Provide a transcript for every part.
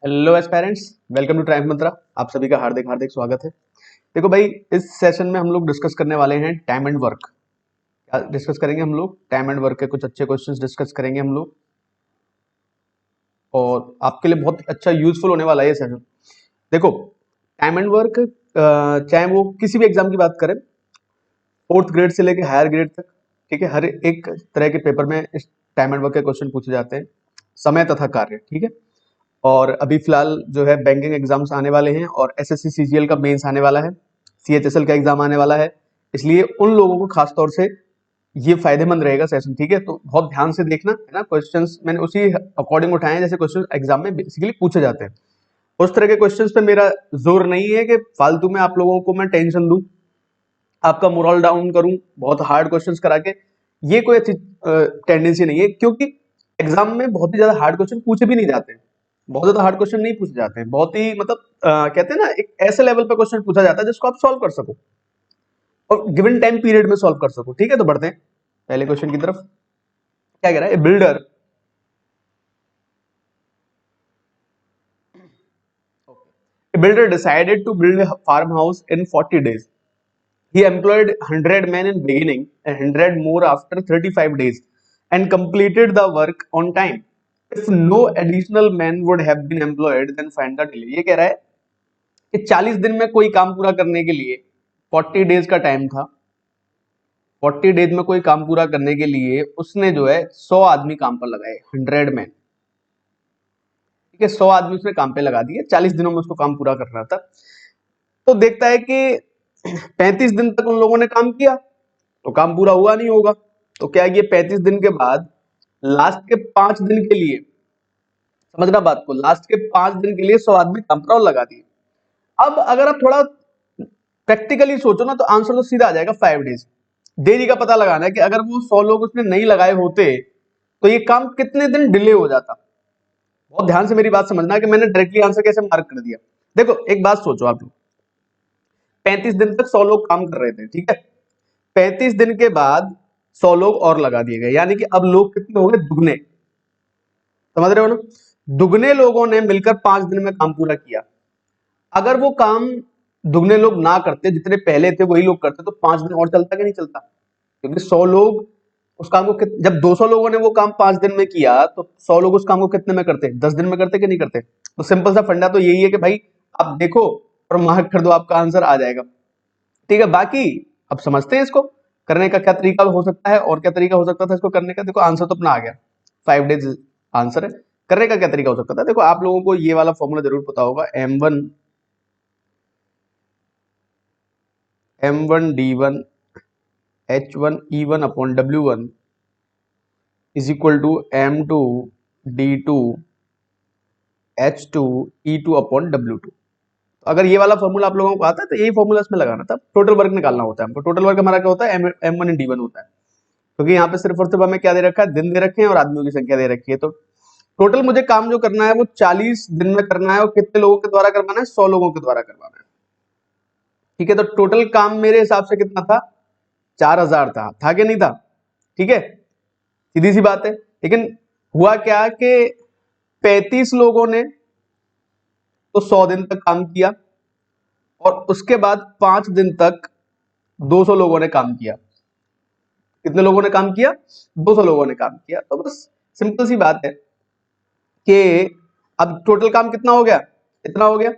Hello aspirants, welcome to triumph Mantra. आप सभी का हार्दिक हार्दिक स्वागत है। देखो भाई, इस सेशन में हम लोग डिस्कस करने वाले हैं टाइम एंड वर्क। क्या डिस्कस करेंगे हम लोग? टाइम एंड वर्क के कुछ अच्छे क्वेश्चंस डिस्कस करेंगे हम लोग, और आपके लिए बहुत अच्छा यूजफुल होने वाला है ये सेशन। देखो, टाइम एंड वर्क, चाहे वो किसी भी एग्जाम की बात करें, फोर्थ ग्रेड से लेकर हायर ग्रेड तक, ठीक है, हर एक तरह के पेपर में इस टाइम एंड वर्क के क्वेश्चन पूछे जाते हैं। समय तथा कार्य, ठीक है। और अभी फिलहाल जो है बैंकिंग एग्जाम्स आने वाले हैं और एसएससी सीजीएल का मेंस आने वाला है, सीएचएसएल का एग्जाम आने वाला है। इसलिए उन लोगों को खास तौर से ये फायदेमंद रहेगा सेशन, ठीक है। तो बहुत ध्यान से देखना है ना, क्वेश्चंस मैंने उसी अकॉर्डिंग उठाए हैं जैसे क्वेश्चन एग्जाम में बेसिकली पूछे जाते हैं। उस तरह के क्वेश्चंस पे मेरा जोर नहीं है कि फालतू में आप लोगों को मैं टेंशन दूं, आपका मोरल डाउन करूं बहुत हार्ड क्वेश्चंस करा के। ये कोई अच्छी टेंडेंसी नहीं है, क्योंकि एग्जाम में बहुत ही ज्यादा हार्ड क्वेश्चन पूछे भी नहीं जाते हैं। बहुत ज्यादा हार्ड क्वेश्चन नहीं पूछे जाते हैं, बहुत ही मतलब कहते हैं ना, एक ऐसे लेवल पे क्वेश्चन पूछा जाता है जिसको आप सॉल्व कर सको और गिवन टाइम पीरियड में सॉल्व कर सको, ठीक है। तो बढ़ते हैं पहले क्वेश्चन की तरफ। क्या कह रहा है? Builder decided to build a farmhouse in 40 days. He employed 100 men in beginning and 100 more after 35 days and completed the work on time. If no additional men would have been employed, then find the delay. ये कह रहा है कि 40 दिन में कोई काम पूरा करने के लिए 40 डेज का टाइम था। 40 डेज में कोई काम पूरा करने के लिए उसने जो है 100 आदमी काम पर लगाए, 100 मैन, ठीक है। 100 आदमी उसने काम पे लगा दिए, 40 दिनों में उसको काम पूरा करना था। तो देखता है कि 35 दिन तक उन लोगों ने काम किया तो काम पूरा हुआ नहीं होगा। तो क्या है, 35 दिन के बाद लास्ट के 5 दिन के लिए, समझना बात को, लास्ट के 5 दिन के लिए 100 आदमी काम पर और लगा दिए। अब अगर आप थोड़ा प्रैक्टिकली सोचो ना, तो आंसर तो सीधा आ जाएगा 5 डेज। देरी का पता लगाना है कि अगर वो 100 लोग उसने नहीं लगाए होते तो ये काम कितने दिन डिले हो जाता। बहुत ध्यान से मेरी बात समझना कि मैंने डायरेक्टली आंसर कैसे मार्क कर दिया। देखो एक बात सोचो आप लोग, 35 दिन तक 100 लोग काम कर रहे थे, ठीक है। 35 दिन के बाद 100 लोग और लगा दिए गए, यानी कि अब लोग कितने हो गए? दुगने। समझ रहे हो ना? दुगने लोगों ने मिलकर 5 दिन में काम पूरा किया। अगर वो काम दुगने लोग ना करते, जितने पहले थे वही लोग करते, तो 5 दिन और चलता कि नहीं चलता? क्योंकि 100 लोग उस काम को जब 200 लोगों ने वो काम 5 दिन में किया तो 100 लोग उस काम को कितने में करते? 10 दिन में करते कि नहीं करते? तो सिंपल सा फंडा तो यही है कि भाई आप देखो और मार्क कर दो, आपका आंसर आ जाएगा, ठीक है। बाकी अब समझते हैं इसको करने का क्या तरीका हो सकता है और क्या तरीका हो सकता था इसको करने का। देखो आंसर तो अपना आ गया, 5 डेज आंसर है। करने का क्या तरीका हो सकता था? देखो आप लोगों को ये वाला फॉर्मूला जरूर पता होगा, m1d1 h1 e1 upon w1 is equal to m2 d2 h2 e2 upon w2। अगर ये वाला फॉर्मूला आप लोगों को आता है तो यही फॉर्मूला इसमें लगाना था। टोटल वर्क निकालना होता है हमको। टोटल वर्क हमारा क्या होता है? m1 इन d1 होता है, क्योंकि यहाँ पे सिर्फ और सिर्फ हमें क्या दे रखा है? दिन दे रखे हैं और आदमियों की संख्या दे रखी है। तो टोटल मुझे काम जो करना है वो 40 दिन में करना है, और कितने लोगों के द्वारा करवाना है? 100 लोगों के द्वारा करवाना है, ठीक है। तो टोटल काम मेरे हिसाब से कितना था? 4000 था कि नहीं था? ठीक है, सीधी सी बात है। लेकिन हुआ क्या कि 35 लोगों ने तो 100 दिन तक काम किया और उसके बाद 5 दिन तक 200 लोगों ने काम किया। कितने लोगों ने काम किया? 200 लोगों ने काम किया। तो बस सिंपल सी बात है कि अब टोटल काम कितना हो गया? इतना हो गया। अब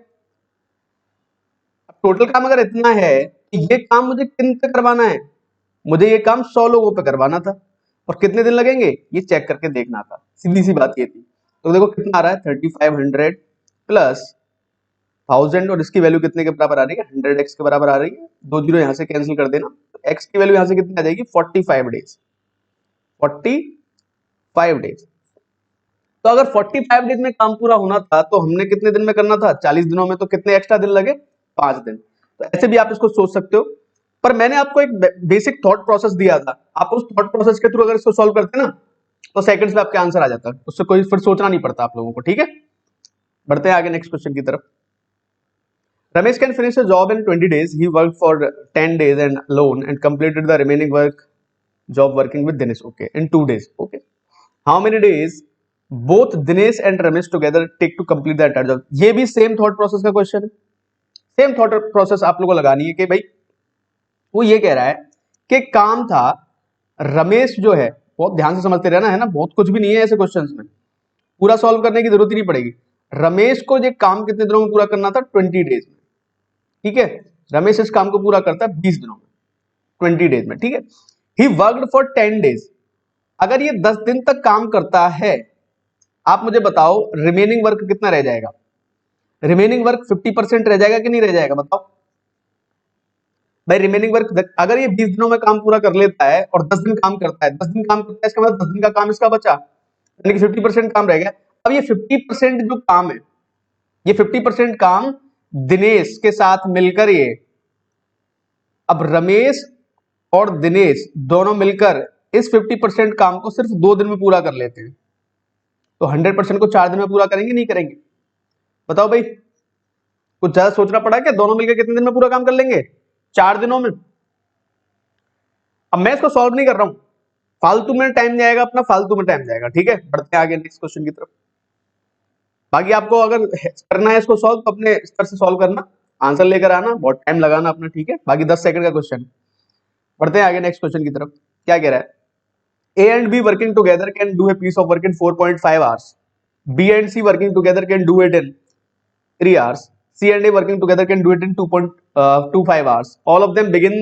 टोटल काम अगर इतना है तो ये काम मुझे किन पे करवाना है? मुझे ये काम 100 लोगों पे करवाना था, और कितने दिन लगेंगे ये चेक करके देखना था। सीधी सी बात ये थी। तो देखो कितना आ रहा है, 3500 प्लस 1000, और इसकी वैल्यू कितने के बराबर आ रही है? 100x के बराबर आ रही है। 2 जीरो यहां से कैंसिल कर देना, तो x की वैल्यू यहां से कितनी आ जाएगी? 45 डेज। 45 डेज। तो अगर 45 डेज में काम पूरा होना था तो हमने कितने दिन में करना था? 40 दिनों में। तो कितने एक्स्ट्रा दिन लगे? 5 दिन। तो ऐसे भी आप इसको सोच सकते हो, पर मैंने आपको एक बेसिक थॉट प्रोसेस दिया था। आप उस थॉट प्रोसेस के थ्रू अगर इसको सॉल्व करते ना तो सेकंड्स में आपके आंसर आ जाता है, उससे कोई फिर सोचना नहीं पड़ता आप लोगों को, ठीक है। बढ़ते हैं आगे नेक्स्ट क्वेश्चन की तरफ। Ramesh can finish a job in 20 days. He worked for 10 days and alone and completed the remaining job working with Dinesh. Okay, in 2 days. Okay. How many days both Dinesh and Ramesh together take to complete the entire job. ये भी same thought process का question है, same thought process आप लोगों को लगानी है कि भाई वो ये कह रहा है कि काम था, रमेश जो है, बहुत ध्यान से समझते रहना है ना, बहुत कुछ भी नहीं है ऐसे क्वेश्चंस में, पूरा सॉल्व करने की जरूरत ही नहीं पड़ेगी। रमेश को ये काम कितने दिनों में पूरा करना था? 20 डेज में, ठीक है। रमेश इस काम को पूरा करता है 20 दिनों में, 20 डेज में, ठीक है। He worked for 10 days. अगर ये 10 दिन तक काम करता है, आप मुझे बताओ रिमेनिंग वर्क कितना रह जाएगा? रिमेनिंग वर्क 50% रह जाएगा कि नहीं रह जाएगा? बताओ भाई। रिमेनिंग वर्क अगर ये 20 दिनों में काम पूरा कर लेता है और 10 दिन काम करता है, 10 दिन काम करता है, इसका मतलब 10 दिन का काम इसका बचा, यानी कि 50% काम रह गया। अब ये 50% जो काम है, ये 50% काम दिनेश के साथ मिलकर, ये अब रमेश और दिनेश दोनों मिलकर इस 50% काम को सिर्फ 2 दिन में पूरा कर लेते हैं, तो 100% को 4 दिन में पूरा करेंगे नहीं करेंगे? बताओ भाई, कुछ ज्यादा सोचना पड़ा क्या? दोनों मिलकर कितने दिन में पूरा काम कर लेंगे? 4 दिनों में। अब मैं इसको सॉल्व नहीं कर रहा हूं, फालतू में टाइम जाएगा अपना, फालतू में टाइम जाएगा, ठीक है। बढ़ते हैं आगे नेक्स्ट क्वेश्चन की तरफ। बाकी आपको अगर करना है इसको सॉल्व तो अपने स्तर से सॉल्व करना, आंसर लेकर आना, बहुत टाइम लगाना अपना, ठीक है। बाकी 10 सेकंड का क्वेश्चन। बढ़ते हैं आगे नेक्स्ट क्वेश्चन की तरफ। क्या कह रहा है? A and B working together can do a piece of work in 4.5 hours. B and C working together can do it in 3 hours. C and A working together can do it in 2.25 hours. All of them begin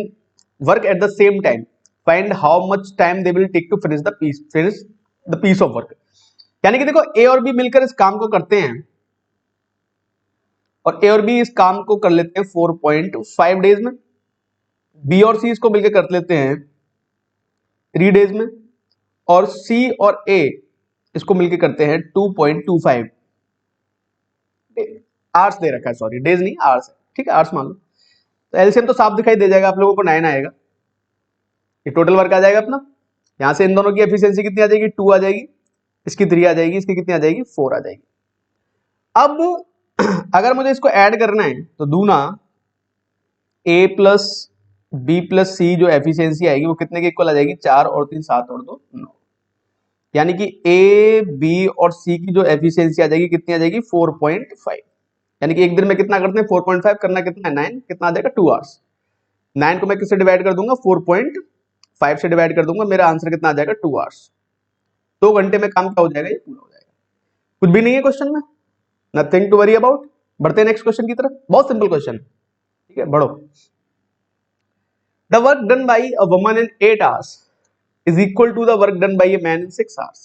work at the same time. Find how much time they will take to finish the piece of work. यानी कि देखो, A और B मिलकर इस काम को करते हैं और A और B इस काम को कर लेते हैं 4.5 डेज में। B और C इसको मिलकर कर लेते हैं 3 डेज में, और C और A इसको मिलके करते हैं 2.25 आवर्स दे रखा है, सॉरी डेज नहीं आवर्स है, ठीक है, आवर्स मान लो। तो एलसीएम तो साफ दिखाई दे जाएगा आप लोगों को, 9 आएगा, ये टोटल वर्क आ जाएगा अपना। यहां से इन दोनों की एफिशिएंसी कितनी आ जाएगी? 2 आ जाएगी, इसकी 3 आ जाएगी, इसकी कितनी आ जाएगी? 4 आ जाएगी। अब अगर मुझे इसको ऐड करना है तो दूना A plus B plus C जो एफिशिएंसी आएगी वो कितने के इक्वल आ जाएगी? 4 और 3 7 और 2 9, यानी कि A, B और C की जो एफिशिएंसी आ जाएगी कितनी आ जाएगी? 4.5। यानी कि एक दिन में कितना करते हैं? 4.5 करना कितना है? 9। कितना आ जाएगा? 2 आवर्स। 9 को मैं किससे डिवाइड कर दूंगा? 4.5 से डिवाइड कर दूंगा, मेरा आंसर कितना आ जाएगा? 2 आवर्स। 2 घंटे में काम क्या हो जाएगा? ये पूरा हो जाएगा। कुछ भी नहीं है क्वेश्चन में, नथिंग टू वरी अबाउट। बढ़ते हैं नेक्स्ट क्वेश्चन की तरफ, बहुत सिंपल क्वेश्चन, ठीक है, बढ़ो। The work done by a woman in 8 hours is equal to the work done by a man in 6 hours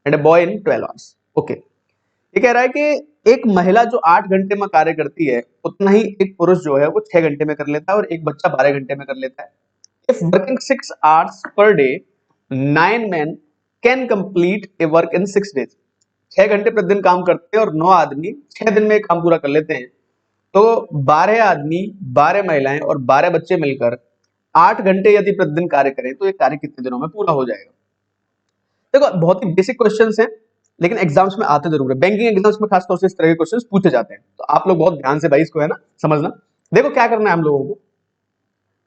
and a boy in 12 hours. Okay, ये कह रहा है कि एक महिला जो 8 घंटे में कार्य करती है उतना ही एक पुरुष जो है वो 6 घंटे में कर लेता है और एक बच्चा 12 घंटे में कर लेता है। If working 6 hours per day, 9 men can complete a work in 6 days. 6 घंटे प्रतिदिन काम करते हैं और 9 आदमी 6 दिन में काम पूरा कर लेते हैं, तो 12 आदमी, 12 महिलाएं और 12 बच्चे मिलकर 8 घंटे यदि प्रतिदिन कार्य करें तो ये कार्य कितने दिनों में पूरा हो जाएगा? देखो, बहुत ही बेसिक क्वेश्चंस हैं, लेकिन एग्जाम्स में आते जरूर है। बैंकिंग एग्जाम्स में खासतौर से इस तरह के क्वेश्चंस पूछे जाते हैं, तो आप लोग बहुत ध्यान से भाई इसको है ना समझना। देखो क्या करना है हम लोगों को।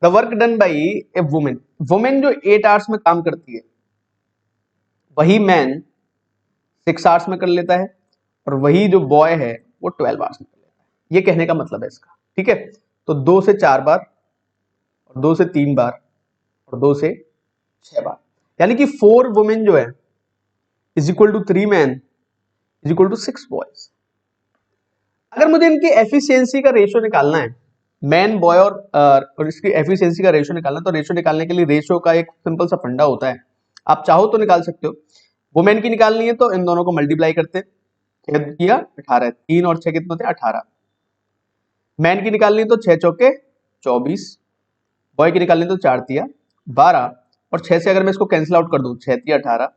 The work done by A women, women जो 8 आवर्स में काम करती है वही मैन 6 आवर्स में कर लेता है, और वही जो बॉय है वो 12 आवर्स में कर लेता है। ये कहने का मतलब है इसका, ठीक है। तो 2 से 4 बार और 2 से 3 बार और 2 से 6 बार, यानी कि 4 वुमेन जो है is equal to 3 man is equal to 6 boys. अगर मुझे इनकी एफिशिएंसी का रेशियो निकालना है, मैन बॉय और इसकी एफिशिएंसी का रेशियो निकालना, तो रेशियो निकालने के लिए रेशियो का एक सिंपल सा फंडा होता है, आप चाहो तो निकाल सकते हो। वुमेन की निकालनी है तो इन दोनों को मल्टीप्लाई करते हैं, 6 किया 18, 3 और 6 कितने होते हैं? 18। मैन की निकालनी है तो 6 चौके 24, बॉय की निकालनी है तो 4 तिया 12, और 6 से अगर मैं इसको कैंसिल आउट कर दूं, 6 तिया 18,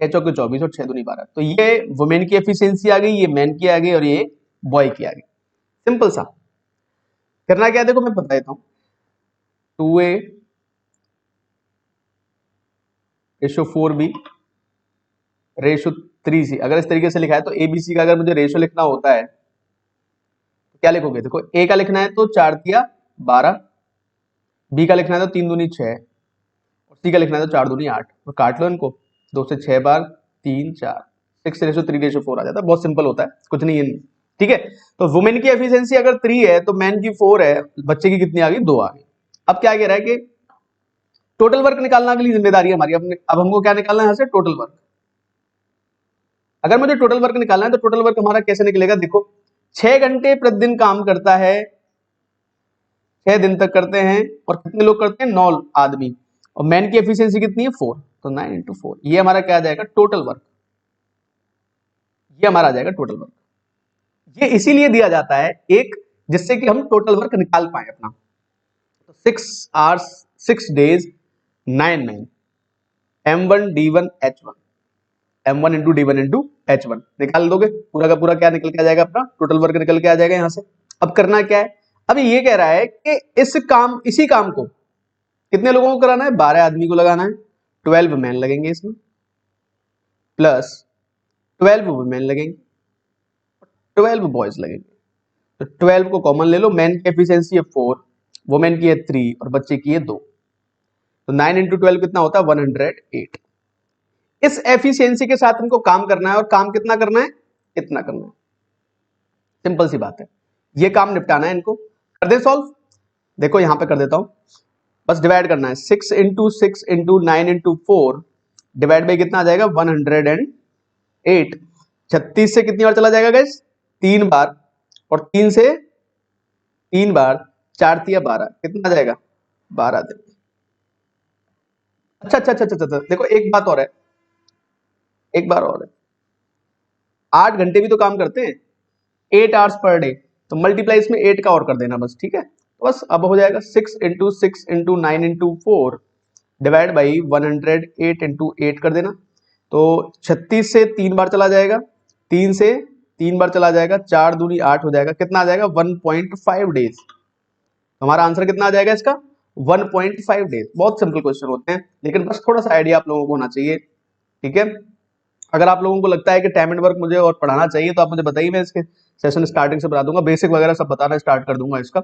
6 चौके 24 और 6 दूनी 12, तो ये वुमेन की एफिशिएंसी आ गई, ये मैन की आ गई और ये बॉय की आ गई। सिंपल सा। करना क्या है देखो मैं बता देता हूं, 2a ratio 4b ratio 3c। अगर इस तरीके से लिखा है तो abc का अगर मुझे रेशो लिखना होता है तो क्या लिखोगे? देखो, a का लिखना है तो 4 तिया 12, b का लिखना है तो 3 दूनी 6 और c का लिखना है तो 4 दूनी 8, और काट लो इनको। 2 से 6 बार, 3 4 6:3:4 आ जाता है, बहुत सिंपल होता है, कुछ नहीं है। ठीक है, तो वुमेन की एफिशिएंसी अगर 3 है तो मैन की 4 है, बच्चे की कितनी आ गई, 2 आ गई। अब क्या कह रहा है कि टोटल वर्क निकालना अगली जिम्मेदारी है हमारी। अब हमको क्या निकालना है यहाँ से, टोटल वर्क। अगर मुझे टोटल वर्क निकालना है तो टोटल वर्क हमारा कैसे निकलेगा, देखो 6 घंटे प्रतिदिन काम करता है, 6 दिन तक करते हैं, और कितने लोग करते हैं, 9 आदमी, और मैन की एफिशिएंसी कितनी है, 4, तो 9 × 4, ये हमारा क्या आ जाएगा, टोटल वर्क। ये हमारा आ जाएगा टोटल वर्क। ये इसीलिए दिया जाता है एक, जिससे कि हम टोटल वर्क निकाल पाए अपना। तो 6 hours 6 days 9 M1D1H1, M1 into D1 into H1 निकाल दोगे, पूरा का पूरा क्या निकल के आ जाएगा, अपना टोटल वर्क निकल के आ जाएगा यहां से। अब करना क्या है, अभी ये कह रहा है कि इसी काम को कितने लोगों को कराना है, 12 आदमी को लगाना है, 12 मैन लगेंगे इसमें, प्लस 12 वुमेन लगेंगे, 12 बॉयज लगेंगे। तो 12 को कॉमन ले लो, मैन की एफिशिएंसी है 4, वुमेन की है 3 और बच्चे की है 2, तो 9 × 12 कितना होता है, 108। इस एफिशिएंसी के साथ हमको काम करना है, और काम कितना करना है, इतना करना है, सिंपल सी बात है। ये काम निपटाना है, इनको कर दे सॉल्व। देखो यहां पे कर देता हूं, बस डिवाइड करना है, 6 × 6 × 9 × 4 डिवाइड बाई कितना आ जाएगा, 108। 36 से कितनी बार चला जाएगा गाइस, 3 बार, और 3 से 3 बार, 4 × 12 कितना आ जाएगा, 12 दिन। अच्छा अच्छा अच्छा अच्छा अच्छा, देखो एक बात और है, एक बार और है, 8 घंटे भी तो काम करते हैं, 8 आवर्स पर डे, तो मल्टीप्लाई इसमें 8 का और कर देना बस, ठीक है। तो बस अब हो जाएगा 6 × 6 × 9 × 4 डिवाइड बाई 108 × 8 कर देना, तो 36 से 3 बार चला जाएगा, 3 से 3 बार चला जाएगा, 4 दूनी 8 हो जाएगा, कितना आ जाएगा, 1.5 डेज। हमारा आंसर कितना आ जाएगा इसका, 1.5 डेज। बहुत सिंपल क्वेश्चन होते हैं, लेकिन बस थोड़ा सा आइडिया आप लोगों को होना चाहिए, ठीक है। अगर आप लोगों को लगता है कि टाइम एंड वर्क मुझे और पढ़ाना चाहिए तो आप मुझे बताइए, मैं इसके सेशन स्टार्टिंग से बता दूंगा, बेसिक वगैरह सब बताना स्टार्ट कर दूंगा, इसका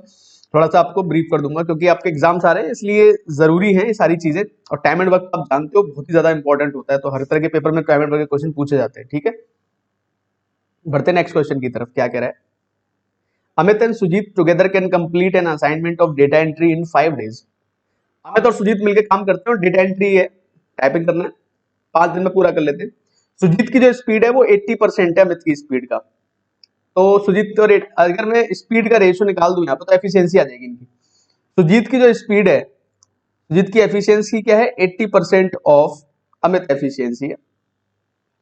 थोड़ा सा आपको ब्रीफ कर दूंगा, क्योंकि आपके एग्जाम्स आ रहे हैं इसलिए जरूरी है ये सारी चीजें। और टाइम एंड वर्क आप जानते हो बहुत ही ज्यादा इंपॉर्टेंट होता है, तो हर तरह के पेपर में टाइम एंड वर्क के क्वेश्चन पूछे जाते हैं, ठीक है। बढ़ते नेक्स्ट क्वेश्चन की तरफ, क्या कह रहा है, Amit and Sujit together can complete an assignment of data entry in 5 days. Amit और सुजीत मिलकर काम करते हैं और डेटा एंट्री है, टाइपिंग करना है, 5 दिन में पूरा कर लेते हैं। सुजीत की जो स्पीड है वो 80% है अमित की स्पीड का, तो सुजीत तो अगर मैं स्पीड का रेशियो निकाल दूं यहाँ पे तो एफिशिएंसी आ जाएगी इनकी। सुजीत की जो स्पीड है, सुजीत की एफिशिएंसी क्या है, 80% ऑफ अमित एफिशिएंसी है।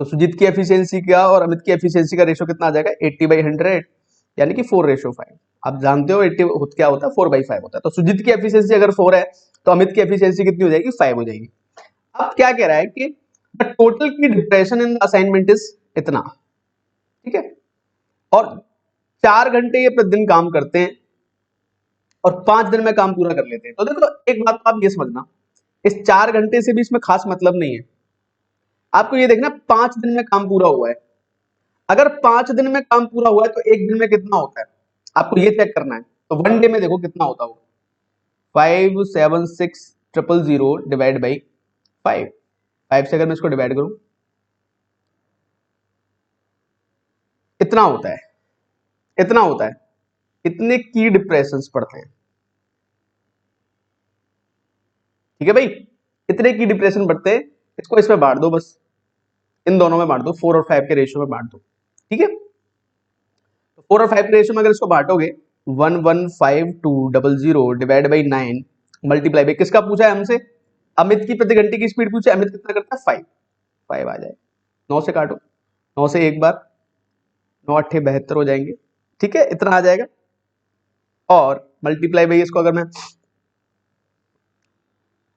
तो सुजीत की एफिशिएंसी क्या और अमित की एफिशिएंसी का रेशियो कितना आ जाएगा, 80/100, यानी कि 4:5। आप जानते हो 80 क्या होता है, 4/5 होता है। तो सुजीत की एफिशिएंसी अगर 4 है तो अमित की एफिशिएंसी कितनी हो जाएगी, 5 हो जाएगी। अब क्या कह रहा है कि द टोटल की डिप्रेशन इन असाइनमेंट इज इतना, ठीक है, और 4 घंटे ये प्रतिदिन काम करते हैं और 5 दिन में काम पूरा कर लेते हैं। तो देखो एक बात तो आप ये समझना, इस 4 घंटे से भी इसमें खास मतलब नहीं है, आपको ये देखना 5 दिन में काम पूरा हुआ है। अगर 5 दिन में काम पूरा हुआ है तो एक दिन में कितना होता है, आपको ये चेक करना है। तो 1 डे में देखो कितना होता होगा, 576,000 डिवाइड बाई 5 से अगर मैं इसको डिवाइड करूं, इतना होता है, इतना होता है, इतने की डिप्रेशंस पड़ते हैं, ठीक है भाई, इतने की डिप्रेशन बढ़ते हैं। इसको इसमें बांट दो, बस इन दोनों में बांट दो, 4 और 5 के रेशियो में बांट दो, ठीक है। तो 4 और 5 के रेशियो में अगर इसको बांटोगे, 115,200 डिवाइड बाई 9 मल्टीप्लाई बाई, किसका पूछा है हमसे, अमित की प्रति घंटे की स्पीड पूछा है, अमित कितना करता है, 5 आ जाए, 9 से काटो, 9 से एक बार, 9 8 72 हो जाएंगे, ठीक है, इतना आ जाएगा। और मल्टीप्लाई बाई इसको अगर मैं,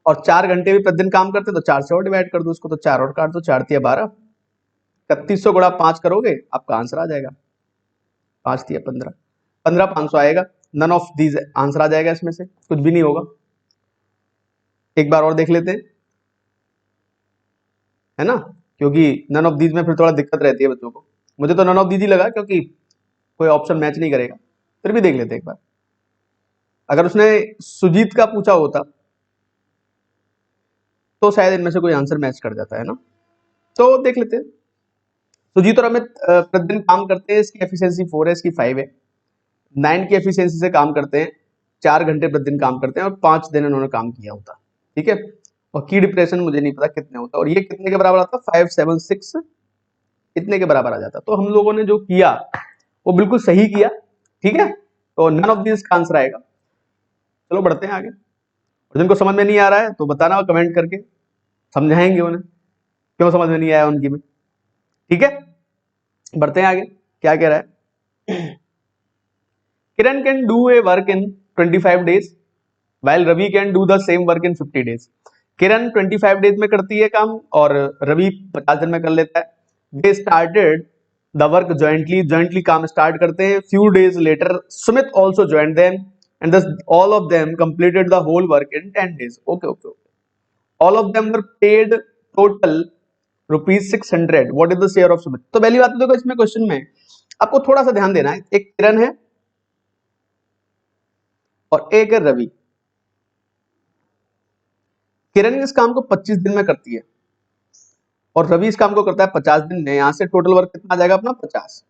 और 4 घंटे भी प्रतिदिन काम करते हैं तो 4 से और डिवाइड कर दो उसको, तो 4 और काट दो, 4 × 12, 3100 गुणा 5 करोगे आपका आंसर आ जाएगा, 5 × 15, 15,500 आएगा। नन ऑफ दीज आंसर आ जाएगा, इसमें से कुछ भी नहीं होगा। एक बार और देख लेते हैं, है ना, क्योंकि नन ऑफ दीज में फिर थोड़ा दिक्कत रहती है बच्चों को। मुझे तो नन ऑफ दीज ही लगा क्योंकि कोई ऑप्शन मैच नहीं करेगा, फिर भी देख लेते एक बार। अगर उसने सुजीत का पूछा होता तो शायद इनमें से कोई आंसर मैच कर जाता है ना। तो देख लेते हैं। सुजीत और अमित प्रतिदिन काम करते हैं, इसकी एफिशिएंसी 4 है, इसकी 5 है। 9 की एफिशिएंसी से काम करते हैं, 4 घंटे प्रतिदिन काम करते हैं और 5 दिन इन्होंने काम किया होता, ठीक है। और की डिप्रेशन मुझे नहीं पता कितने होता, और ये कितने के बराबर आता, 576 इतने के बराबर आ जाता। तो हम लोगों ने जो किया वो बिल्कुल सही किया, ठीक है। तो नन ऑफ दिस का आंसर आएगा। चलो बढ़ते हैं आगे, और जिनको समझ में नहीं आ रहा है तो बताना कमेंट करके, समझाएंगे उन्हें क्यों समझ में नहीं आया उनकी में, ठीक है। बढ़ते हैं आगे, क्या कह रहा है। Kiran can do a work in 25 days while Ravi can do the same work in 50 days। Kiran 25 days में करती है काम और रवि 50 दिन में कर लेता है। They started the work jointly काम स्टार्ट करते हैं। Few days later Sumit also join them and thus all of them completed the whole work in 10 days। okay, all of them were paid total ₹600। what is the share of Sumit. तो पहली बात तो देखो, इसमें question में आपको थोड़ा सा ध्यान देना है, एक किरण है और एक है रवि। किरण इस काम को 25 दिन में करती है और रवि इस काम को करता है 50 दिन में। यहां से टोटल वर्क कितना आ जाएगा अपना, 50।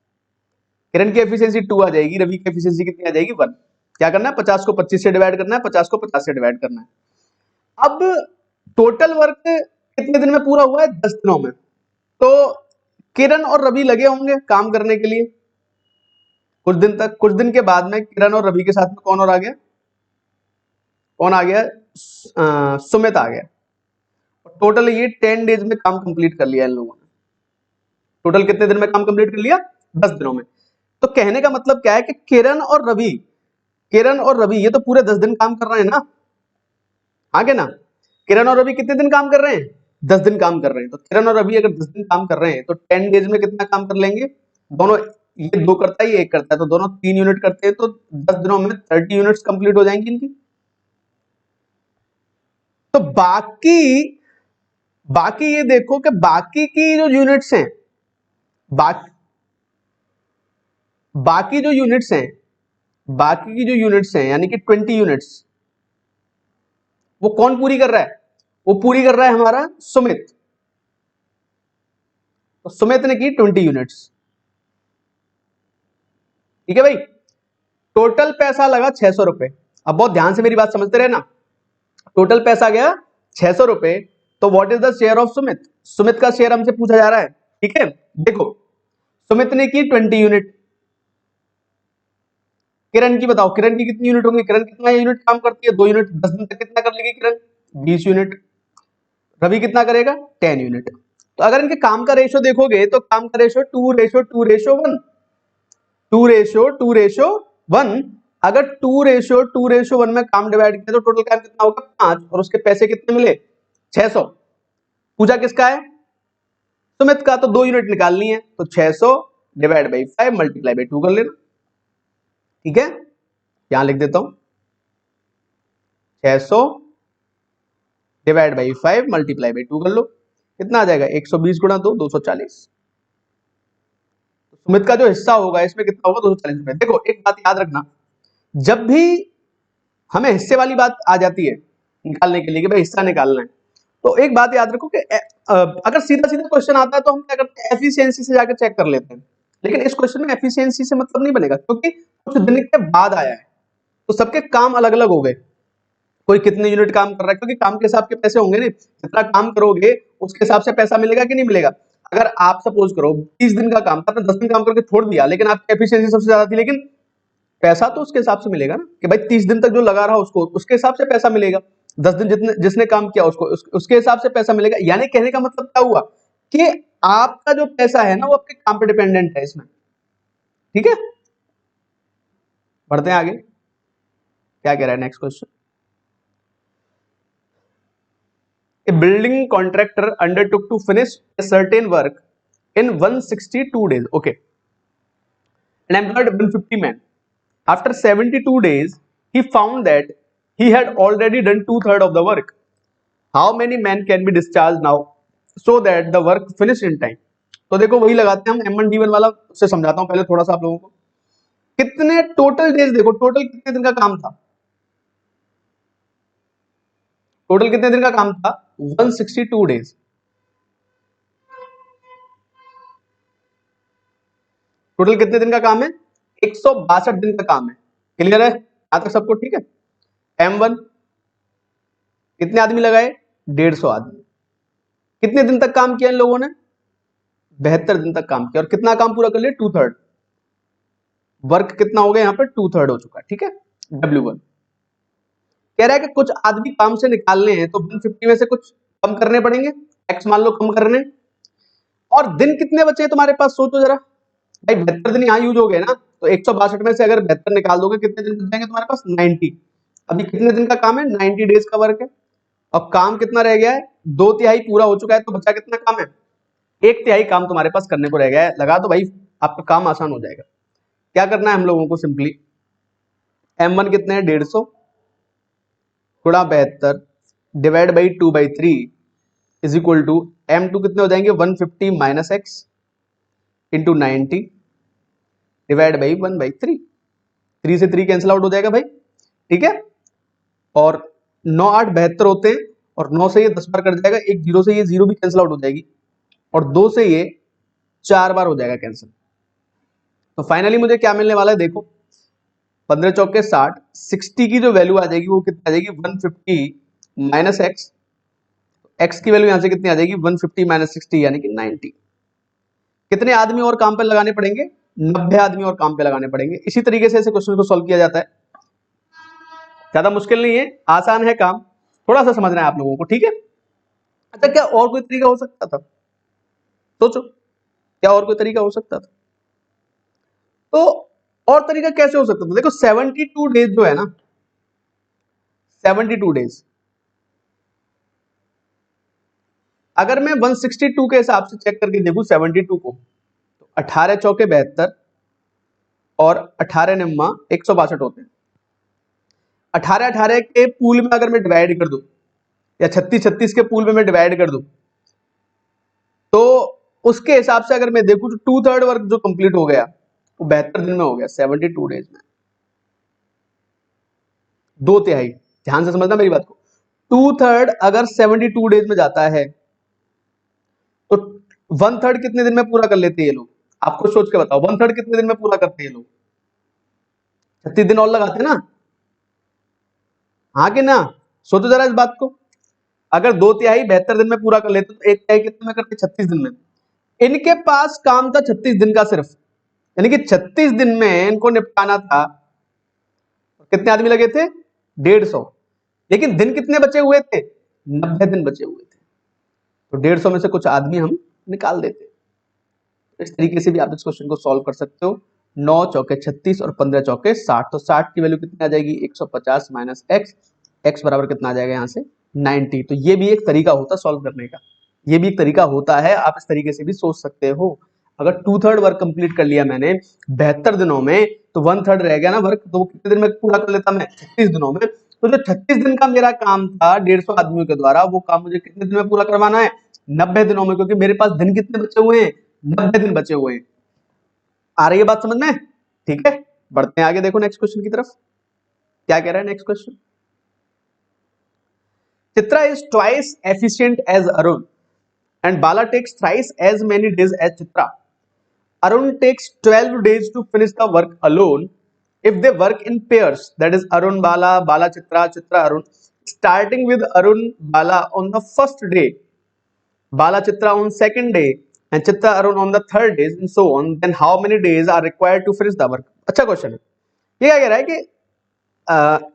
किरण की एफिशिएंसी 2 आ जाएगी, रवि की एफिशिएंसी कितनी आ जाएगी, 1। क्या करना है, 50 को 25 से डिवाइड करना है, 50 को 50 से डिवाइड करना है। अब टोटल वर्क कितने दिन में पूरा हुआ है, 10 दिनों में। तो किरण और रवि लगे होंगे काम करने के लिए कुछ दिन तक। कुछ दिन के बाद में किरण और रवि के साथ में कौन और आ गया, कौन आ गया, सुमित आ गया। टोटल ये 10 डेज में काम कंप्लीट कर लिया इन लोगों ने। टोटल कितने दिन में काम कंप्लीट कर लिया, 10 दिनों में। तो कहने का मतलब क्या है कि किरण और रवि ये तो पूरे 10 दिन काम कर रहे हैं ना, आगे ना। किरण और रवि कितने दिन काम कर रहे हैं, 10 दिन काम कर रहे हैं। तो किरण और रवि अगर 10 दिन काम कर रहे हैं तो 10 डेज में कितना काम कर लेंगे दोनों। ये 2 करता है, ये 1 करता है, तो दोनों 3 यूनिट करते हैं, तो 10 दिनों में 30 यूनिट्स कंप्लीट हो जाएंगी इनकी। तो बाकी ये देखो कि बाकी की जो यूनिट्स हैं, बाकी जो यूनिट्स हैं, बाकी की जो यूनिट्स हैं यानी कि 20 यूनिट्स, वो कौन पूरी कर रहा है, वो पूरी कर रहा है हमारा सुमित। तो सुमित ने की 20 यूनिट्स, ठीक है भाई। टोटल पैसा लगा 600 रुपए। अब बहुत ध्यान से मेरी बात समझते रहे ना। टोटल पैसा गया 600 रुपए। तो what is the share of Sumit, Sumit का शेयर हमसे पूछा जा रहा है, ठीक है। देखो सुमित ने की 20 यूनिट, किरण की बताओ, किरण की कितनी यूनिट होंगी, किरण कितना यूनिट काम करती है, 2 यूनिट। 10 दिन तक कितना कर लेगी किरण, 20 यूनिट। रवि कितना करेगा, 10 यूनिट। तो अगर इनके काम का रेशो देखोगे तो काम का रेशो 2:2:1, 2:2:1। अगर 2:2:1 में काम डिवाइड किया तो टोटल काम कितना होगा, 5, और उसके पैसे कितने मिले, 600। पूछा किसका है, सुमित का। तो 2 यूनिट निकालनी है, तो 600 डिवाइड बाई 5 मल्टीप्लाई बाई 2 कर लेना, ठीक है। यहां लिख देता हूं 600 डिवाइड बाई 5 मल्टीप्लाई बाई 2 कर लो, कितना आ जाएगा, 120 गुणा 2, 240। सुमित का जो हिस्सा होगा इसमें कितना होगा, 240 रुपए। देखो एक बात याद रखना, जब भी हमें हिस्से वाली बात आ जाती है निकालने के लिए कि भाई हिस्सा निकालना है, तो एक बात याद रखो कि अगर सीधा सीधा क्वेश्चन आता है तो हम क्या करते हैं, एफिशिएंसी से जाकर चेक कर लेते हैं। लेकिन इस क्वेश्चन में एफिशिएंसी से मतलब नहीं बनेगा, क्योंकि कुछ दिन के बाद आया है तो सबके काम अलग अलग हो गए। कोई कितने यूनिट काम कर रहा है, क्योंकि काम के हिसाब के पैसे होंगे ना, जितना काम करोगे उसके हिसाब से पैसा मिलेगा कि नहीं मिलेगा। अगर आप सपोज करो 30 दिन का काम था, आपने 10 दिन काम करके छोड़ दिया, लेकिन आपकी एफिशिएंसी सबसे ज्यादा थी, लेकिन पैसा तो उसके हिसाब से मिलेगा ना, कि भाई 30 दिन तक जो लगा रहा उसको उसके हिसाब से पैसा मिलेगा। 10 दिन जिसने काम किया उसके हिसाब से पैसा मिलेगा। यानी कहने का मतलब क्या हुआ कि आपका जो पैसा है ना वो आपके काम पे डिपेंडेंट है इसमें, ठीक है। बढ़ते हैं आगे, क्या कह रहा है next question. A building contractor undertook to finish a certain work in 162 days. Okay. And employed 150 men. After 72 days, he found that he had already done 2/3 of the work. How many men can be discharged now so that the work finished in time? तो देखो वही लगाते हैं हम, M1D1 वाला। उससे समझाता हूं पहले थोड़ा सा आप लोगों को। कितने टोटल डेज, देखो टोटल कितने दिन का काम था, टोटल कितने दिन का काम था, 162 डेज। टोटल कितने दिन का काम है? 162 दिन का काम है। क्लियर है यहां तक सबको? ठीक है। M1 कितने आदमी लगाए? 150 आदमी। कितने दिन तक काम किया इन लोगों ने? 72 दिन तक काम किया। और कितना काम पूरा कर लिया? 2/3। वर्क कितना हो गया यहाँ पर? 2/3 हो चुका है। ठीक है। W1 कह रहा है कि कुछ आदमी काम से निकालने हैं तो 150 में से कुछ कम करने पड़ेंगे। एक्स मान लो कम करने। और दिन कितने बचे हैं तुम्हारे पास? सोचो जरा भाई, 72 दिन यहाँ यूज हो गए ना, तो 162 में से अगर 72 निकाल दोगे कितने दिन बच जाएंगे तुम्हारे पास? 90। अभी कितने दिन का काम है? 90 डेज का वर्क है। और काम कितना रह गया है? 2/3 पूरा हो चुका है, तो बचा कितना काम है? 1/3 काम तुम्हारे पास करने को रह गया है। लगा दो भाई, आपका काम आसान हो जाएगा। क्या करना है हम लोगों को? सिंपली M1 कितने हैं? 150 गुणा 72 divide by 2/3 is equal to M2 कितने हो जाएंगे? 150 minus x into 90 divide by 1/3। 3 से 3 कैंसिल आउट हो जाएगा भाई। ठीक है। और 9 8 72 होते हैं, और 9 से ये 10 बार कट जाएगा। एक 0 से ये 0 भी कैंसिल आउट हो जाएगी, और 2 से ये 4 बार हो जाएगा कैंसिल। तो फाइनली मुझे क्या मिलने वाला है? देखो 15 चौके 60, 60 की जो वैल्यू आ जाएगी वो कितनी आ जाएगी? 150 माइनस एक्स। एक्स की वैल्यू यहां से कितनी आ जाएगी? 150 माइनस 60 यानी कि 90। कितने आदमी और काम पे लगाने पड़ेंगे? 90 आदमी और काम पे लगाने पड़ेंगे। इसी तरीके से ऐसे क्वेश्चन को सॉल्व किया जाता है। ज्यादा मुश्किल नहीं है, आसान है काम, थोड़ा सा समझना है आप लोगों को। ठीक है। अच्छा, क्या और कोई तरीका हो सकता था? सोचो, क्या और कोई तरीका हो सकता था? तो और तरीका कैसे हो सकता था? देखो 72 डेज जो है ना, 72 डेज, अगर मैं 162 के हिसाब से चेक करके देखूं 72 को, तो 18 चौके 72 और 18 निम्मा 162 होते हैं। 18 18 के पूल में अगर मैं डिवाइड कर दूं, या 36 36 के पूल में मैं डिवाइड कर दूं, तो उसके हिसाब से अगर मैं देखूं तो 2/3 वर्क जो कंप्लीट हो गया वो 72 दिन में हो गया, 72 डेज में। 2/3, ध्यान से समझना मेरी बात को। 2/3 अगर 72 डेज में जाता है तो 1/3 कितने दिन में पूरा कर लेते हैं ये लोग? आपको सोच के बताओ, 1/3 कितने दिन में पूरा करते हैं ये लोग? 36 दिन और लगाते हैं ना? हाँ कि ना? सोचो जरा इस बात को। अगर 2/3 72 दिन में पूरा कर लेते तो 1/3 कितने में करते? 36 दिन में। इनके पास काम था 36 दिन का सिर्फ, यानी कि 36 दिन में इनको निपटाना था। कितने आदमी लगे थे? 150। लेकिन दिन कितने बचे हुए थे? 90 दिन बचे हुए थे। तो 150 में से कुछ आदमी हम निकाल देते। इस तरीके से भी आप इस क्वेश्चन को सॉल्व कर सकते हो। 9 चौके 36 और 15 चौके 60, तो 60 की वैल्यू कितनी आ जाएगी? 150 माइनस एक्स। एक्स बराबर कितना आ जाएगा यहाँ से? 90। तो ये भी एक तरीका होता है सॉल्व करने का, ये भी एक तरीका होता है, आप इस तरीके से भी सोच सकते हो। अगर 2/3 वर्क कंप्लीट कर लिया मैंने 72 दिनों में, तो 1/3 रह गया ना वर्क, तो वो कितने दिन में पूरा कर लेता मैं? 36 दिनों में। तो जो 36 दिन का मेरा काम था 150 आदमियों के द्वारा, वो काम मुझे कितने दिन में पूरा करवाना है? 90 दिनों में, क्योंकि मेरे पास दिन कितने बचे हुए हैं? 90 दिन बचे हुए हैं। आ रही है बात समझ में? ठीक है, बढ़ते हैं आगे। देखो नेक्स्ट क्वेश्चन की तरफ, क्या कह रहा है next question. Chitra is twice efficient as Arun and Bala takes thrice as many days as Chitra. Arun takes 12 days to finish the work alone. If they work in pairs, that is Arun Bala, Bala Chitra, Chitra Arun, starting with Arun Bala on the first day, Bala Chitra on second day, and Chitra Arun on the third day, and so on, then how many days are required to finish the work? अच्छा question है। ये क्या कह रहा है कि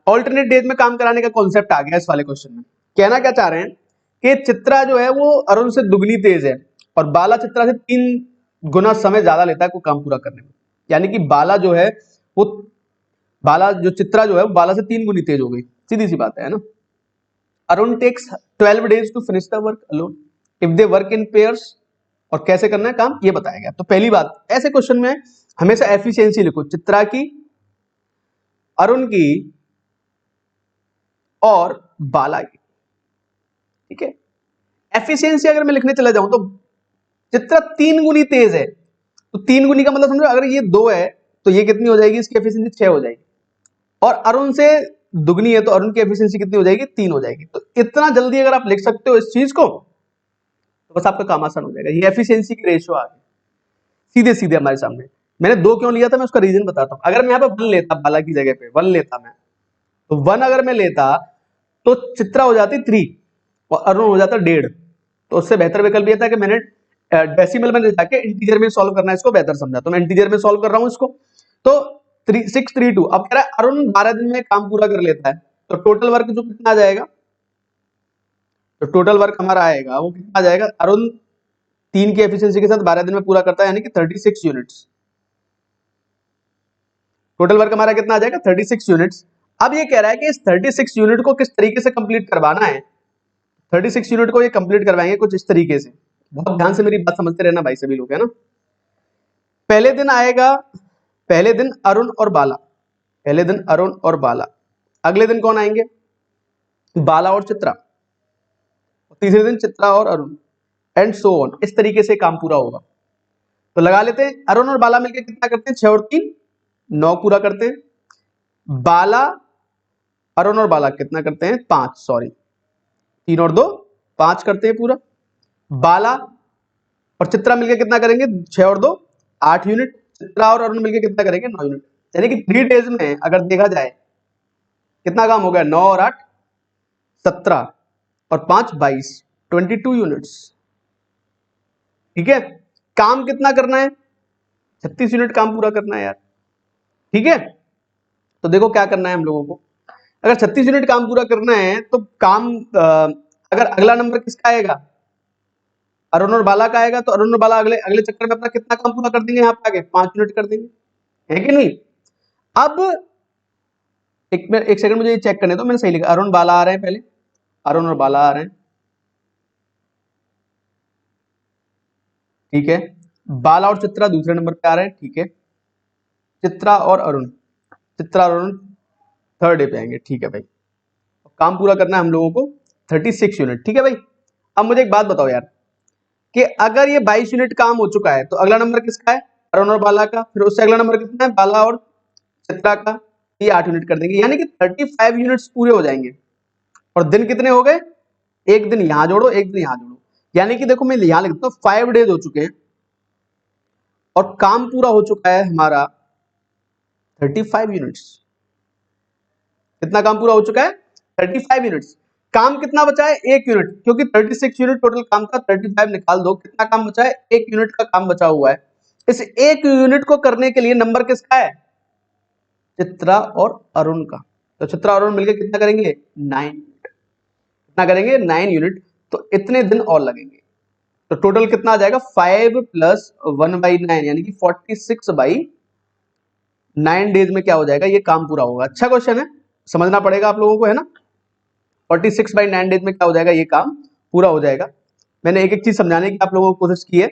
alternate days में काम कराने का कॉन्सेप्ट आ गया इस वाले क्वेश्चन में। कहना क्या चाह रहे हैं कि चित्रा जो है वो अरुण से दुगनी तेज है, और बाला चित्रा से 3 गुना समय ज्यादा लेता है कोई काम पूरा करने में। यानी कि बाला जो है वो, बाला जो चित्रा जो है वो बाला से 3 गुनी तेज हो गई, सीधी सी बात है ना। Arun takes 12 days to finish the work alone if they work in pairs. और कैसे करना है काम ये बताया गया। तो पहली बात, ऐसे क्वेश्चन में हमेशा एफिशिएंसी लिखो, चित्रा की, अरुण की और बाला की। ठीक है। एफिशिएंसी अगर मैं लिखने चला जाऊं तो चित्रा 3 गुनी तेज है, तो 3 गुनी का मतलब समझो, अगर ये 2 है तो ये कितनी हो जाएगी? इसकी एफिशिएंसी 6 हो जाएगी। और अरुण से दुगनी है तो अरुण की एफिशिएंसी कितनी हो जाएगी? 3 हो जाएगी। तो इतना जल्दी अगर आप लिख सकते हो इस चीज को, तो बस आपका काम आसान हो जाएगा। ये एफिशिएंसी की रेशियो आ गई सीधे सीधे हमारे सामने। मैंने 2 क्यों लिया था, मैं उसका रीजन बताता हूँ। अगर मैं यहाँ पे 1 लेता, बाला की जगह पे 1 लेता मैं, तो 1 अगर मैं लेता तो चित्रा हो जाती 3 और अरुण हो जाता 1.5। तो उससे बेहतर विकल्प ये था कि मैंने डेसिमल में जाके इंटीजर में सॉल्व करना है, इसको बेहतर समझा, तो मैं इंटीजर में सॉल्व कर रहा हूँ इसको। तो 3632। अब कह रहा है अरुण 12 दिन में काम पूरा कर लेता है, तो टोटल वर्क जो कितना आ जाएगा, तो टोटल वर्क हमारा आएगा वो कितना आ जाएगा, अरुण 3 की एफिशिएंसी के साथ 12 दिन में पूरा करता है, यानी कि 36 यूनिट्स। टोटल वर्क हमारा कितना आ जाएगा, 36 यूनिट्स। अब ये कह रहा है कि इस 36 यूनिट को किस तरीके से कंप्लीट करवाना है। 36 यूनिट को ये कंप्लीट करवाएंगे कुछ इस तरीके से। बहुत ध्यान से मेरी बात समझते रहना भाई सभी लोग, है ना। पहले दिन आएगा, पहले दिन अरुण और बाला, पहले दिन अरुण और बाला। अगले दिन कौन आएंगे, बाला और चित्रा। तीसरे दिन चित्रा और अरुण, एंड सो ऑन। इस तरीके से काम पूरा होगा। तो लगा लेते हैं, अरुण और बाला मिलकर कितना करते हैं, 6 और 3 9 पूरा करते हैं। बाला, अरुण और बाला कितना करते हैं, 5, सॉरी 3 और 2 5 करते हैं पूरा। बाला और चित्रा मिलकर कितना करेंगे, 6 और 2 8 यूनिट। चित्रा और अरुण मिलकर कितना करेंगे, 9 यूनिट। यानी कि 3 डेज में अगर देखा जाए कितना काम हो गया, 9 और 8 17 और 5 22, 22 यूनिट्स। ठीक है, काम कितना करना है, 36 यूनिट काम पूरा करना है यार। ठीक है, तो देखो क्या करना है हम लोगों को। अगर 36 यूनिट काम पूरा करना है तो काम अगर अगला नंबर किसका आएगा, अरुण और बाला का आएगा, तो अरुण और बाला अगले अगले चक्कर में अपना कितना काम पूरा कर देंगे, यहाँ पे आगे 5 यूनिट कर देंगे, है कि नहीं। अब एक सेकंड मुझे ये चेक करने दो, मैंने सही लिखा, अरुण बाला आ रहे हैं पहले, अरुण और बाला आ रहे हैं, ठीक है। बाला और चित्रा दूसरे नंबर पे आ रहे हैं, ठीक है। चित्रा और अरुण, चित्रा और अरुण थर्ड डे पे आएंगे, ठीक है भाई। काम पूरा करना है हम लोगों को 36 यूनिट, ठीक है भाई। अब मुझे एक बात बताओ यार, कि अगर ये 22 यूनिट काम हो चुका है तो अगला नंबर किसका है, अरुण और बाला का। फिर उससे अगला नंबर कितना है, बाला और चित्रा का। ये 8 यूनिट कर देंगे, यानी कि 35 यूनिट्स पूरे हो जाएंगे। और दिन कितने हो गए, एक दिन यहां जोड़ो, एक दिन यहां जोड़ो, यानी कि देखो मैं यहां लिखता हूं 5 डेज हो चुके हैं और काम पूरा हो चुका है हमारा 35 यूनिट्स। कितना काम पूरा हो चुका है, 35 यूनिट्स। काम कितना बचा है, 1 यूनिट, क्योंकि 36 यूनिट टोटल काम था, 35 निकाल दो, कितना काम बचा है, 1 यूनिट का काम बचा हुआ है। इस 1 यूनिट को करने के लिए नंबर किसका है, चित्रा और अरुण का। तो चित्रा और अरुण मिलकर कितना करेंगे, 9। कितना करेंगे, 9 यूनिट। तो इतने दिन और लगेंगे। तो टोटल कितना आ जाएगा, 5 प्लस 1/9 यानी कि 46/9 डेज में क्या हो जाएगा, ये काम पूरा होगा। अच्छा क्वेश्चन है, समझना पड़ेगा आप लोगों को, है ना। 46/9 डेज में क्या हो जाएगा, ये काम पूरा हो जाएगा। मैंने एक एक चीज समझाने की आप लोगों को कोशिश की है,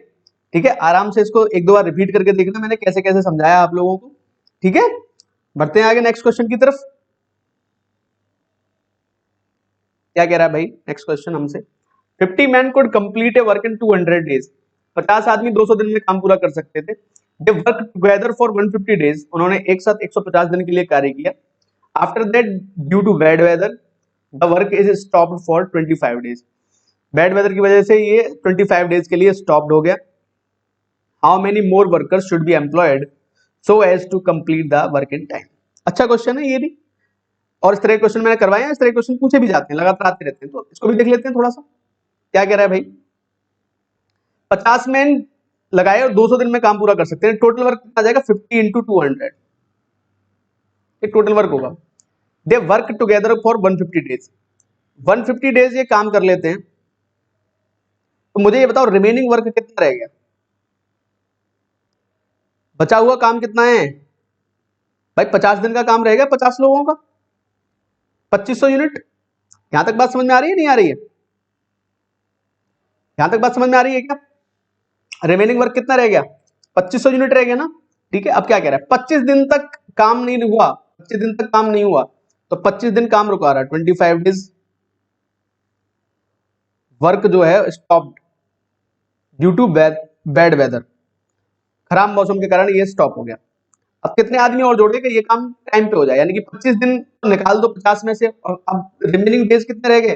ठीक है। आराम से इसको एक दो बार रिपीट करके देखना मैंने कैसे कैसे समझाया आप लोगों को, ठीक है। बढ़ते हैं आगे नेक्स्ट क्वेश्चन की तरफ। क्या कह रहा है भाई नेक्स्ट क्वेश्चन हमसे, 50 man could complete A work in 200 days. 50 आदमी 200 दिन में काम पूरा कर सकते थे। They work together for 150 days. उन्होंने एक साथ 150 दिन के लिए कार्य किया। After that due to bad weather the work is stopped for 25 days. Bad weather की वजह से ये 25 डेज के लिए स्टॉप्ड हो गया। How many more workers should be employed so as to complete the work in time. अच्छा question है ये भी, और इस तरह के क्वेश्चन मैंने करवाए हैं, इस तरह के क्वेश्चन पूछे भी जाते हैं, लगातार आते रहते हैं। तो इसको भी देख लेते हैं थोड़ा सा, क्या कह रहा है भाई। 50 मैन लगाए और 200 दिन में काम पूरा कर सकते हैं। टोटल वर्क कितना आ जाएगा, 50 इंटू 200, एक टोटल वर्क होगा। दे work together for 150 days. 150 days ये काम कर लेते हैं। तो मुझे ये बताओ रिमेनिंग वर्क कितना रह गया, बचा हुआ काम कितना है भाई। 50 दिन का काम रहेगा 50 लोगों का, 2500 यूनिट। यहां तक बात समझ में आ रही है, नहीं आ रही है, यहां तक बात समझ में आ रही है क्या। रिमेनिंग वर्क कितना रह गया, 2500 यूनिट रह गया ना, ठीक है। अब क्या कह रहा है, 25 दिन तक काम नहीं हुआ, 25 दिन तक काम नहीं हुआ, तो 25 दिन काम रुका रहा है। 25 डेज वर्क जो है stopped due to bad weather. खराब मौसम के कारण ये स्टॉप हो गया। अब कितने आदमी और जोड़ के ये काम टाइम पे हो जाए, यानी कि 25 दिन निकाल दो 50 में से, और अब रिमेनिंग डेज कितने रह गए,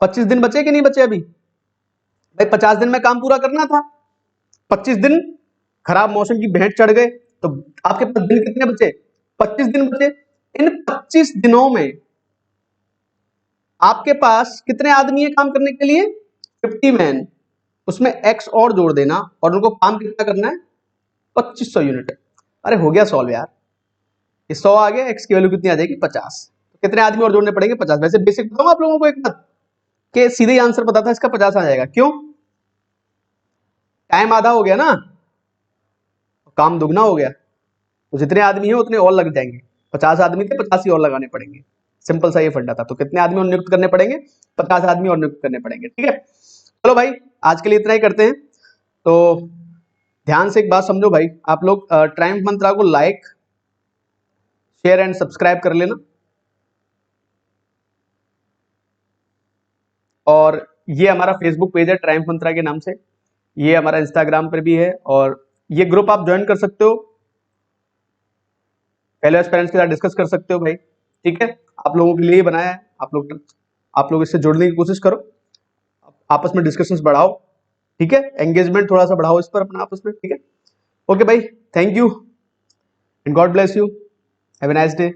25 दिन बचे कि नहीं बचे अभी भाई। 50 दिन में काम पूरा करना था, 25 दिन खराब मौसम की भेंट चढ़ गए तो आपके पास दिन कितने बचे? 25 दिन बचे। इन 25 दिनों में आपके पास कितने आदमी है काम करने के लिए? 50 मैन। उसमें एक्स और जोड़ देना और उनको काम कितना करना है? 2500 यूनिट। अरे हो गया सॉल्व यार। ये 100 आ गया, एक्स की वैल्यू कितनी आ जाएगी? 50। तो कितने आदमी और जोड़ने पड़ेंगे? 50। वैसे बेसिक बताऊं आप लोगों को एक बात कि सीधे आंसर पता था इसका 50 आ जाएगा। क्यों? टाइम आधा हो गया ना, काम दुगना हो गया, तो जितने आदमी है उतने और लग जाएंगे। 50 आदमी थे, 50 ही और लगाने पड़ेंगे। सिंपल सा ये फंडा था। तो कितने आदमी और नियुक्त करने पड़ेंगे? 50 आदमी और नियुक्त करने पड़ेंगे। ठीक है, चलो भाई आज के लिए इतना ही करते हैं। तो ध्यान से एक बात समझो भाई, आप लोग ट्रायम्फ मंत्रा को लाइक, शेयर एंड सब्सक्राइब कर लेना। और ये हमारा फेसबुक पेज है ट्रायम्फ मंत्रा के नाम से, ये हमारा इंस्टाग्राम पर भी है, और ये ग्रुप आप ज्वाइन कर सकते हो, पहले पेरेंट्स के साथ डिस्कस कर सकते हो भाई। ठीक है, आप लोगों के लिए ही बनाया है, आप लोग इससे जुड़ने की कोशिश करो, आपस में डिस्कशंस बढ़ाओ। ठीक है, एंगेजमेंट थोड़ा सा बढ़ाओ इस पर अपना आपस में। ठीक है, ओके भाई, thank you and God bless you, have a nice day.